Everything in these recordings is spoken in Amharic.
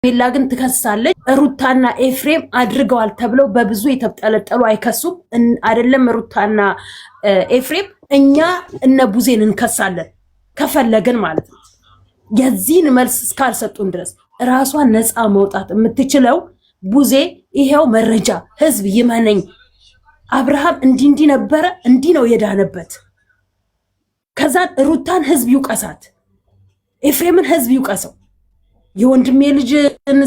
ሄርሜላ ግን ትከሳለች። ሩታና ኤፍሬም አድርገዋል ተብለው በብዙ የተጠለጠሉ አይከሱም። አይደለም ሩታና ኤፍሬም እኛ እነ ቡዜን እንከሳለን ከፈለግን ማለት ነው። የዚህን መልስ እስካልሰጡን ድረስ ራሷን ነፃ መውጣት የምትችለው ቡዜ ይሄው መረጃ ህዝብ ይመነኝ አብርሃም እንዲህ ነበረ እንዲህ ነው የዳነበት። ከዛን ሩታን ህዝብ ይውቀሳት፣ ኤፍሬምን ህዝብ ይውቀሰው። የወንድሜ ልጅ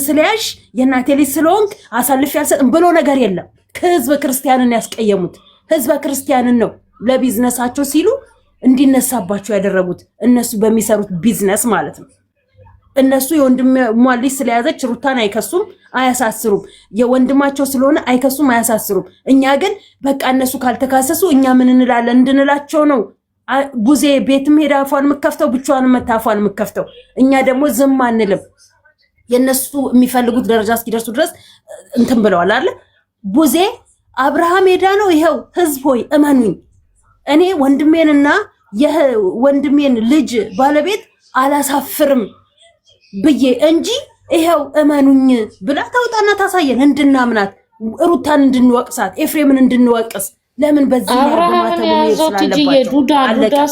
ስለያሽ የእናቴ ልጅ ስለሆንክ አሳልፍ ያልሰጥም ብሎ ነገር የለም። ህዝበ ክርስቲያንን ያስቀየሙት ህዝበ ክርስቲያንን ነው ለቢዝነሳቸው ሲሉ እንዲነሳባቸው ያደረጉት እነሱ በሚሰሩት ቢዝነስ ማለት ነው። እነሱ የወንድሟ ልጅ ስለያዘች ሩታን አይከሱም አያሳስሩም። የወንድማቸው ስለሆነ አይከሱም አያሳስሩም። እኛ ግን በቃ እነሱ ካልተካሰሱ እኛ ምን እንላለን እንድንላቸው ነው። ቡዜ ቤትም ሄዳ አፏን የምከፍተው ብቻዋን መታፏን የምከፍተው። እኛ ደግሞ ዝም አንልም። የነሱ የሚፈልጉት ደረጃ እስኪደርሱ ድረስ እንትን ብለዋል አይደል? ቡዜ አብርሃም ሄዳ ነው ይሄው ህዝብ ሆይ እመኑኝ እኔ ወንድሜንና የወንድሜን ልጅ ባለቤት አላሳፍርም ብዬ እንጂ ይሄው እመኑኝ ብላ ታውጣና ታሳየን እንድናምናት፣ ሩታን እንድንወቅሳት፣ ኤፍሬምን እንድንወቅስ። ለምን በዚህ አብርሃምን ያዘው ትጂዬ ዱዳ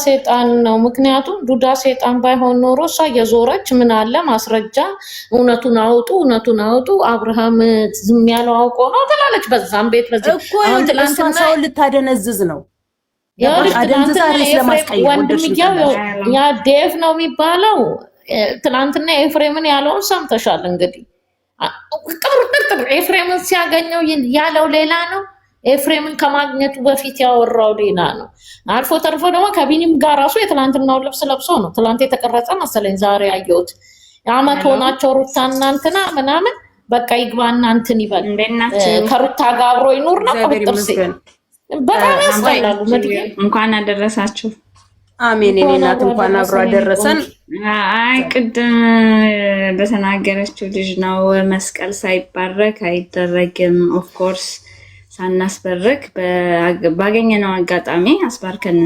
ሰይጣን ነው። ምክንያቱም ዱዳ ሰይጣን ባይሆን ኖሮ እሷ የዞረች ምን አለ ማስረጃ እውነቱን አውጡ አብርሃም ዝም ያለው አውቆ ነው ትላለች። በዛም ቤት በዚህ አሁን ትላንትና ሰው ልታደነዝዝ ነው ወንድምየው ያ ዴቭ ነው የሚባለው። ትላንትና ኤፍሬምን ያለውን ሰምተሻል እንግዲህ። ቅብር ኤፍሬምን ሲያገኘው ያለው ሌላ ነው። ኤፍሬምን ከማግኘቱ በፊት ያወራው ሌላ ነው። አልፎ ተርፎ ደግሞ ከቢኒም ጋር ራሱ የትላንትናው ልብስ ለብሶ ነው። ትላንት የተቀረጸ መሰለኝ ዛሬ ያየሁት። የአመት ሆናቸው ሩታና እንትና ምናምን በቃ ይግባና እንትን ይበል ከሩታ ጋር አብሮ ይኖር ነው። ቁጥጥር በጣም ያስጠላሉ። እንኳን አደረሳችሁ። አሜን። እኔ እናት እንኳን አብሮ አደረሰን። አይ ቅድም በተናገረችው ልጅ ነው መስቀል ሳይባረክ አይደረግም። ኦፍ ኮርስ ሳናስበርክ ባገኘነው አጋጣሚ አስባርከን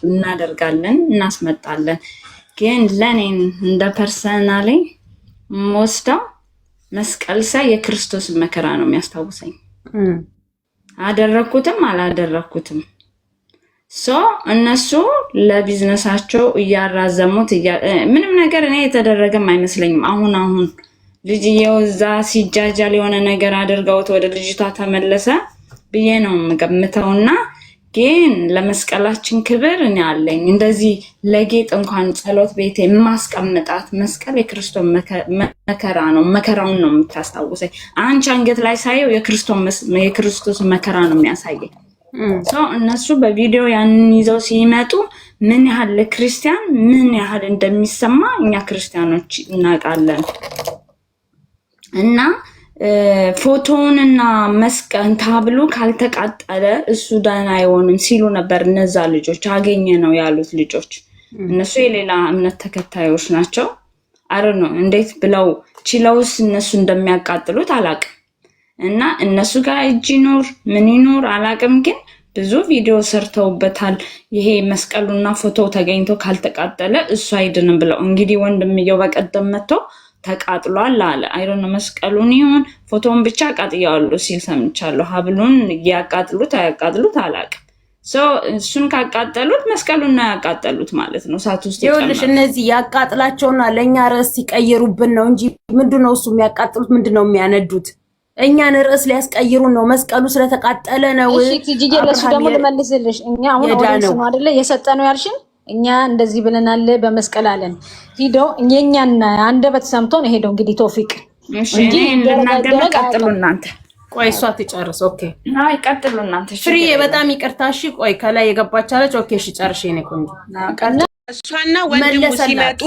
እናደርጋለን፣ እናስመጣለን። ግን ለኔ እንደ ፐርሰናሊ ወስደው መስቀል ሳይ የክርስቶስን መከራ ነው የሚያስታውሰኝ። አደረኩትም አላደረኩትም እነሱ ለቢዝነሳቸው እያራዘሙት ምንም ነገር እኔ የተደረገም አይመስለኝም። አሁን ልጅየው እዛ ሲጃጃል የሆነ ነገር አድርገውት ወደ ልጅቷ ተመለሰ ብዬ ነው የምገምተውና ግን ለመስቀላችን ክብር እኔ አለኝ። እንደዚህ ለጌጥ እንኳን ጸሎት ቤቴ የማስቀምጣት መስቀል የክርስቶስ መከራ ነው። መከራውን ነው የምታስታውሰኝ። አንቺ አንገት ላይ ሳየው የክርስቶስ መከራ ነው የሚያሳየኝ። እነሱ በቪዲዮ ያንን ይዘው ሲመጡ ምን ያህል ለክርስቲያን ምን ያህል እንደሚሰማ እኛ ክርስቲያኖች እናውቃለን። እና ፎቶውንና መስቀል ታብሉ ካልተቃጠለ እሱ ደህና አይሆንም ሲሉ ነበር እነዛ ልጆች። አገኘ ነው ያሉት ልጆች። እነሱ የሌላ እምነት ተከታዮች ናቸው። ነው እንዴት ብለው ችለውስ እነሱ እንደሚያቃጥሉት አላቅም። እና እነሱ ጋር እጅ ይኖር ምን ይኖር አላቅም፣ ግን ብዙ ቪዲዮ ሰርተውበታል። ይሄ መስቀሉና ፎቶ ተገኝቶ ካልተቃጠለ እሱ አይድንም ብለው እንግዲህ ወንድምየው በቀደም መጥቶ ተቃጥሏል አለ። አይሮን መስቀሉን ይሁን ፎቶውን ብቻ አቃጥያለሁ ሲል ሰምቻለሁ። ሀብሉን ያቃጥሉት አያቃጥሉት አላቅም። እሱን ካቃጠሉት መስቀሉን ነው ያቃጠሉት ማለት ነው። ሳት ውስጥ ይኸውልሽ እነዚህ ያቃጥላቸውና ለኛ ርዕስ ሲቀይሩብን ነው እንጂ ምንድነው እሱ የሚያቃጥሉት ምንድነው የሚያነዱት? እኛን ርዕስ ሊያስቀይሩን ነው። መስቀሉ ስለተቃጠለ ነው። እሺ ትጂጂ ለሱ ደግሞ ልመልስልሽ። እኛ አሁን ወደስ ነው አይደለ የሰጠነው ያልሽን እኛ እንደዚህ ብለናል በመስቀል አለን ሂዶ እኛን አንደበት ሰምቶ ነው ሄዶ እንግዲህ ቶፊቅ እንጂ እንደናገር ቀጥሉ እናንተ። ቆይ እሷ ትጨርስ። ኦኬ አይ ቀጥሉ እናንተ። ፍሪ በጣም ይቅርታ። እሺ ቆይ ከላይ የገባች አለች። ኦኬ እሺ ጨርሽ የኔ ቆንጆ። እሷና ወንድሙ ሲመጡ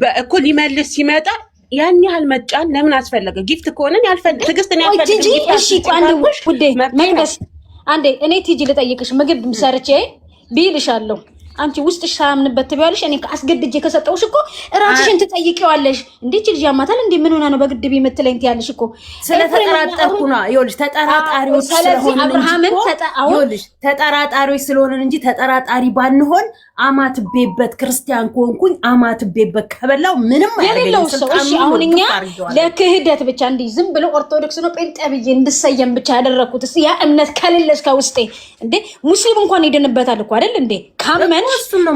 በእኩል ይመልስ ሲመጣ ያን ያህል መጫን ለምን አስፈለገ? ጊፍት ከሆነን ያልፈልግ ትግስትን ያልፈልግ እንጂ እሺ ቋንዱ ውዴ መቅደስ አንዴ እኔ ቲጂ ልጠይቅሽ ምግብ ሰርቼ ቢልሻለሁ አንቺ ውስጥሽ ሳያምንበት ትበያለሽ። እኔ አስገድጄ ከሰጠውሽ እኮ ራስሽን ትጠይቂዋለሽ። እንዴት ልጅ ያማታል እንዴ ምን ሆና ነው በግድብ የምትለኝ ትያለሽ እኮ። ስለተጠራጠርኩ ነው ይኸውልሽ፣ ተጠራጣሪዎች ስለሆነ አብርሃምን ይኸውልሽ፣ ተጠራጣሪዎች ስለሆነ እንጂ ተጠራጣሪ ባንሆን አማትቤበት ክርስቲያን ኮንኩኝ አማትቤበት ከበላው ምንም አይደለም። እሺ አሁን እኛ ለክህደት ብቻ እንዲህ ዝም ብሎ ኦርቶዶክስ ነው ጴንጤ ብዬ እንድሰየም ብቻ ያደረኩት እስቲ ያ እምነት ከሌለሽ ከውስጤ እንዴ ሙስሊም እንኳን ይድንበታል እኮ አይደል እንዴ ካመን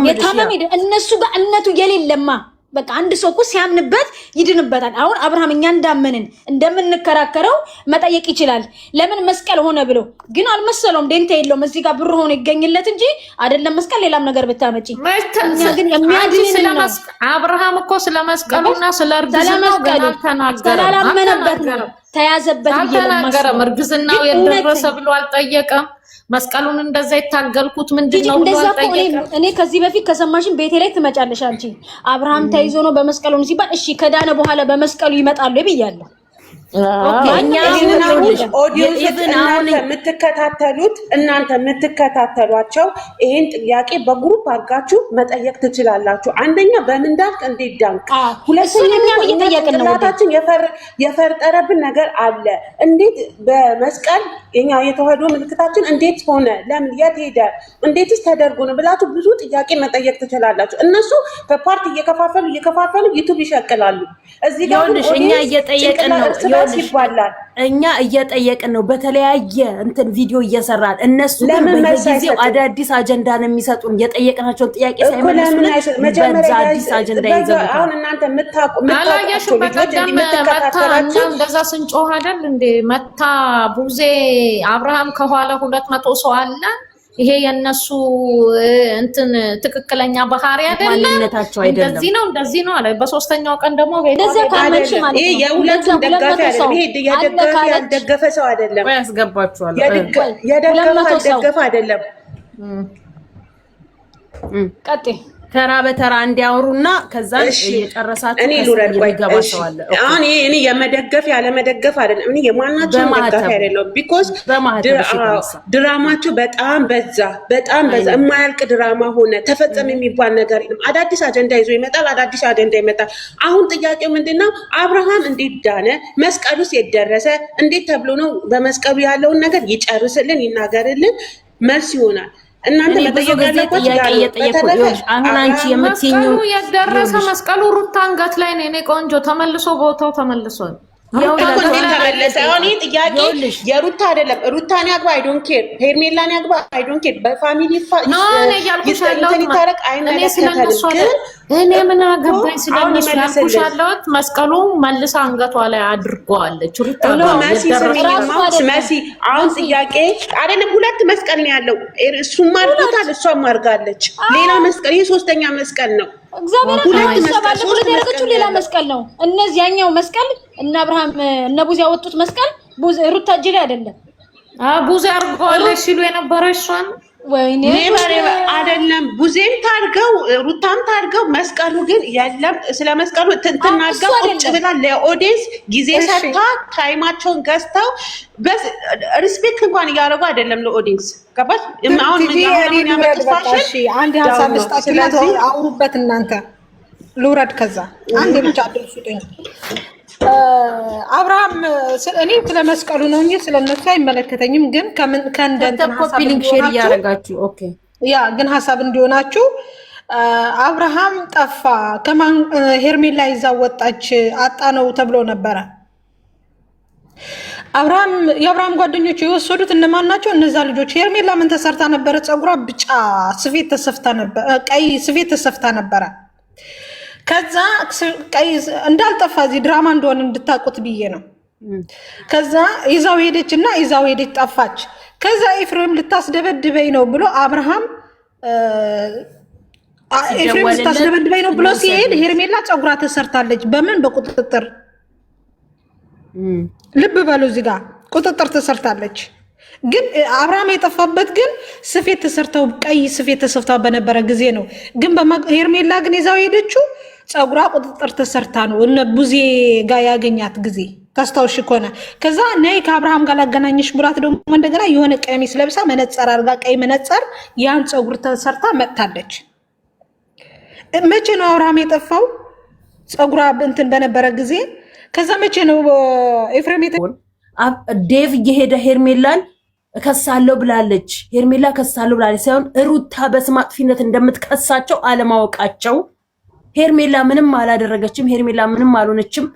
የታመም እነሱ ጋር እምነቱ የሌለማ በቃ አንድ ሰው እኮ ሲያምንበት ይድንበታል። አሁን አብርሃም እኛ እንዳመንን እንደምንከራከረው መጠየቅ ይችላል። ለምን መስቀል ሆነ ብሎ ግን አልመሰለውም። ደንታ የለውም። እዚህ ጋር ብር ሆነ ይገኝለት እንጂ አይደለም መስቀል ሌላም ነገር ብታመጪ እኛ ግን የሚያድን ነው። አብርሃም እኮ ስለመስቀሉና ስለርግዝናው ገና ተናገረበት ነው ተያዘበት ይየለም። እርግዝናው የደረሰ ብሎ አልጠየቀም። መስቀሉን እንደዛ ይታገልኩት ምንድነው ብሎ አልጠየቀም። እኔ ከዚህ በፊት ከሰማሽን ቤቴ ላይ ትመጫለሽ አንቺ አብርሃም ተይዞ ነው በመስቀሉን ሲባል እሺ ከዳነ በኋላ በመስቀሉ ይመጣሉ ይብያለሁ። እናንተ የምትከታተሏቸው ይሄን ጥያቄ በግሩፕ አድርጋችሁ መጠየቅ ትችላላችሁ። አንደኛ በምን ዳንክ እንዴት ዳንክ፣ ሁለተኛ ጭንቅላታችን የፈርጠረብን ነገር አለ። እንዴት በመስቀል የኛ የተዋህዶ ምልክታችን እንዴት ሆነ፣ ለምን የት ሄደ፣ እንዴትስ ተደርጎ ነው ብላችሁ ብዙ ጥያቄ መጠየቅ ትችላላችሁ። እነሱ በፓርቲ እየከፋፈሉ ዩቲዩብ ይሸቅላሉ። እዚህ ጋር እኛ እየጠየቅን ነው ይባላል እኛ እየጠየቅን ነው በተለያየ እንትን ቪዲዮ እየሰራን እነሱ በየጊዜው አዳዲስ አጀንዳ ነው የሚሰጡን። የጠየቅናቸውን ጥያቄ ሳይመልሱልን በዛ አዲስ አጀንዳ ይዘው አሁን እናንተ አላየሽም? በቀደም መታ እንደዛ ስንጮህ አይደል እንዴ መታ ቡዜ አብርሃም ከኋላ 200 ሰው አለ። ይሄ የነሱ እንትን ትክክለኛ ባህሪ አይደለም፣ እንደዚህ ነው አለ። በሶስተኛው ቀን ደግሞ እንደዛ ካመንሽ ማለት ነው የሁለቱም ደጋፊ አይደለም። ይሄ ያልደገፈ ሰው አይደለም፣ ያስገባችኋል። የደገፈ አይደለም። ቀጥይ ተራ በተራ እንዲያወሩና ከዛ እየጨረሳችሁ እኔ ሉረድ ይገባቸዋል። አሁን እኔ የመደገፍ ያለ መደገፍ አይደለም። እኔ የማናቸው መደገፍ አይደለም። ቢኮዝ ድራማቸው በጣም በዛ የማያልቅ ድራማ ሆነ። ተፈጸመ የሚባል ነገር የለም። አዳዲስ አጀንዳ ይዞ ይመጣል። አዳዲስ አጀንዳ ይመጣል። አሁን ጥያቄው ምንድነው? አብርሃም እንዴት ዳነ? መስቀሉስ የደረሰ እንዴት ተብሎ ነው? በመስቀሉ ያለውን ነገር ይጨርስልን፣ ይናገርልን፣ መልስ ይሆናል። እናንተ አሁን አንቺ የምትይኙ የደረሰ መስቀሉ ሩታ አንገት ላይ ነው። እኔ ቆንጆ ተመልሶ ቦታው ተመልሷል። አሁን ይህ ጥያቄ የሩታ አይደለም። ሩታን ያግባ አይ ዶንት ኬር፣ ሄርሜላን ያግባ አይ ዶንት ኬር። በፋሚሊ ይታረቅ አይመለከተንም። እኔ ምን አገባኝ ስለነሱ ያልኩሽ ያለሁት መስቀሉ መልሳ አንገቷ ላይ አድርገዋለች። ሩታ መሲ አሁን ጥያቄ አይደለም። ሁለት መስቀል ነው ያለው። እሱም አድርጎታል፣ እሷም አድርጋለች። ሌላ መስቀል፣ ይሄ ሶስተኛ መስቀል ነው። እግዚአብሔር ሁለት ያደረገችው ሌላ መስቀል ነው። እነዚህ ያኛው መስቀል እነ አብርሃም እነ ቡዜ ያወጡት መስቀል ሩታ እጅ ላይ አይደለም። ቡዜ አድርገዋለች ሲሉ የነበረ እሷን ወይኔ አይደለም። ቡዜም ታርገው ሩታም ታርገው መስቀሉ ግን የለም። ስለ መስቀሉ ትናገው ቁጭ ብላ ለኦዲየንስ ጊዜ ሰጥታ ታይማቸውን ገዝተው በስ ሪስፔክት እንኳን እያደረጉ አይደለም ለኦዲየንስ ገባሽ? አሁን ምን ያመጣሽ? አንድ ሀሳብ ልስጣችሁ፣ አውሩበት እናንተ። ልውረድ ከዛ አንድ ብቻ አድርሱኝ። አብርሃም እኔ ስለ መስቀሉ ነው እንጂ ስለነሱ አይመለከተኝም። ግን ከእንደንተን ሀሳብ ሼር እያደረጋችሁ ኦኬ፣ ያ ግን ሀሳብ እንዲሆናችሁ አብርሃም ጠፋ፣ ከማን ሄርሜላ ይዛ ወጣች፣ አጣ ነው ተብሎ ነበረ። የአብርሃም ጓደኞች የወሰዱት እነማን ናቸው? እነዛ ልጆች። ሄርሜላ ምን ተሰርታ ነበረ? ፀጉሯ ብጫ ስፌት ተሰፍታ ነበረ፣ ቀይ ስፌት ተሰፍታ ነበረ። ከዛ ቀይ እንዳልጠፋ እዚህ ድራማ እንደሆነ እንድታውቁት ብዬ ነው። ከዛ ይዛው ሄደች እና ይዛው ሄደች፣ ጠፋች። ከዛ ኤፍሬም ልታስደበድበኝ ነው ብሎ አብርሃም ኤፍሬም ልታስደበድበኝ ነው ብሎ ሲሄድ ሄርሜላ ፀጉሯ ተሰርታለች። በምን? በቁጥጥር ልብ በሉ፣ እዚህ ጋር ቁጥጥር ተሰርታለች። ግን አብርሃም የጠፋበት ግን ስፌት ተሰርተው ቀይ ስፌት ተሰፍታ በነበረ ጊዜ ነው። ግን ሄርሜላ ግን ይዛው ሄደችው ፀጉሯ ቁጥጥር ተሰርታ ነው። እነ ቡዜ ጋር ያገኛት ጊዜ ታስታውሽ ከሆነ ከዛ ነይ ከአብርሃም ጋር ላገናኝሽ ብሏት ደግሞ እንደገና የሆነ ቀሚስ ለብሳ መነጸር አድርጋ ቀይ መነጸር ያን ፀጉር ተሰርታ መጥታለች። መቼ ነው አብርሃም የጠፋው? ፀጉሯ እንትን በነበረ ጊዜ። ከዛ መቼ ነው ኤፍሬም ዴቭ እየሄደ ሄርሜላን እከሳለሁ ብላለች። ሄርሜላ እከሳለሁ ብላለች ሳይሆን ሩታ በስም አጥፊነት እንደምትከሳቸው አለማወቃቸው። ሄርሜላ ምንም አላደረገችም። ሄርሜላ ምንም አልሆነችም።